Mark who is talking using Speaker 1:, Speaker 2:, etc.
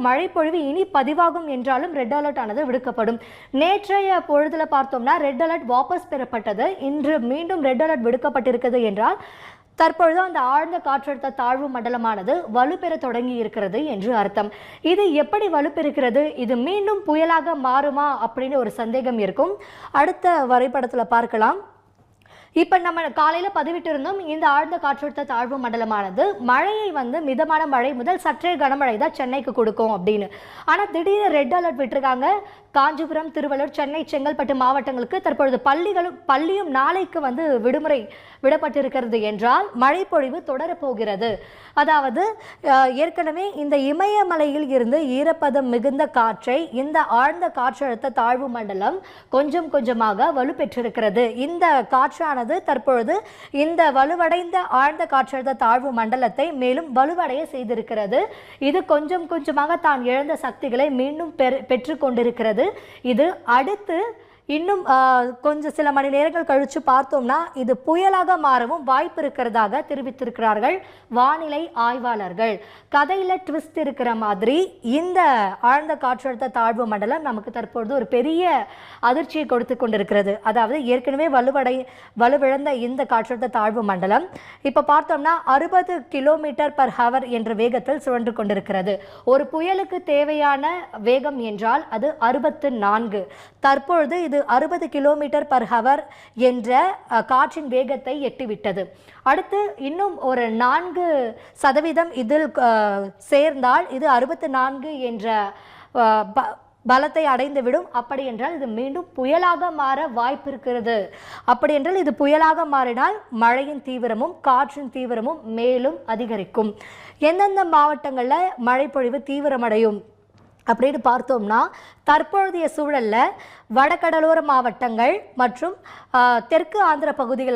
Speaker 1: மழை பொழிவு இனி பதிவாகும் என்றாலும் ரெட் அலர்ட் ஆனது விடுக்கப்படும். நேற்றைய பொழுதுல பார்த்தோம்னா ரெட் அலர்ட் வாபஸ் பெறப்பட்டது. இன்று மீண்டும் ரெட் அலர்ட் விடுக்கப்பட்டிருக்கிறது என்றால் தற்பொழுது அந்த ஆழ்ந்த காற்றழுத்த தாழ்வு மண்டலமானது வலுப்பெற தொடங்கி இருக்கிறது என்று அர்த்தம். இது எப்படி வலுப்பெறுகிறது, இது மீண்டும் புயலாக மாறுமா அப்படின்னு ஒரு சந்தேகம் இருக்கும். அடுத்த வரைபடத்துல பார்க்கலாம். இப்போ நம்ம காலையில் பதிவிட்டிருந்தோம், இந்த ஆழ்ந்த காற்றழுத்த தாழ்வு மண்டலமானது மழையை மிதமான மழை முதல் சற்றே கனமழை தான் சென்னைக்கு கொடுக்கும் அப்படின்னு. ஆனால் திடீர்னு ரெட் அலர்ட் விட்டுருக்காங்க. காஞ்சிபுரம், திருவள்ளூர், சென்னை, செங்கல்பட்டு மாவட்டங்களுக்கு தற்பொழுது பள்ளியும் நாளைக்கு விடுமுறை விடப்பட்டிருக்கிறது என்றால் மழை பொழிவு தொடரப்போகிறது. அதாவது ஏற்கனவே இந்த இமயமலையில் இருந்து ஈரப்பதம் மிகுந்த காற்றை இந்த ஆழ்ந்த காற்றழுத்த தாழ்வு மண்டலம் கொஞ்சம் கொஞ்சமாக வலுப்பெற்றிருக்கிறது. இந்த காற்றான தற்பொழுது இந்த வலுவடைந்த ஆழ்ந்த காற்றழுத்த தாழ்வு மண்டலத்தை மேலும் வலுவடைய செய்திருக்கிறது. இது கொஞ்சம் கொஞ்சமாக தான் இழந்த சக்திகளை மீண்டும் பெற்றுக் கொண்டிருக்கிறது. இது அடுத்து இன்னும் கொஞ்சம் சில மணி நேரங்கள் கழிச்சு பார்த்தோம்னா இது புயலாக மாறவும் வாய்ப்பு இருக்கிறதாக தெரிவித்திருக்கிறார்கள் வானிலை ஆய்வாளர்கள். கதையில ட்விஸ்ட் இருக்கிற மாதிரி இந்த ஆழ்ந்த காற்றழுத்த தாழ்வு மண்டலம் நமக்கு தற்பொழுது ஒரு பெரிய அதிர்ச்சியை கொடுத்து கொண்டிருக்கிறது. அதாவது ஏற்கனவே வலுவிழந்த இந்த காற்றழுத்த தாழ்வு மண்டலம் இப்போ பார்த்தோம்னா 60 km/h என்ற வேகத்தில் சுழன்று கொண்டிருக்கிறது. ஒரு புயலுக்கு தேவையான வேகம் என்றால் அது 64. தற்பொழுது இது 60 km/h என்ற காற்றின் வேகத்தை எட்டிவிட்டது. அடுத்து இன்னும் ஒரு 4% இதில் சேர்ந்தால் இது 64 என்ற பலத்தை அடைந்துவிடும். அப்படி என்றால் இது மீண்டும் புயலாக மாற வாய்ப்பு இருக்கிறது. அப்படி என்றால் இது புயலாக மாறினால் மழையின் தீவிரமும் காற்றின் தீவிரமும் மேலும் அதிகரிக்கும். எந்தெந்த மாவட்டங்களில் மழை பொழிவு தீவிரமடையும் அப்படின்னு பார்த்தோம்னா தற்பொழுதைய சூழல்ல வடகடலோர மாவட்டங்கள் மற்றும் தெற்கு ஆந்திர பகுதிகள்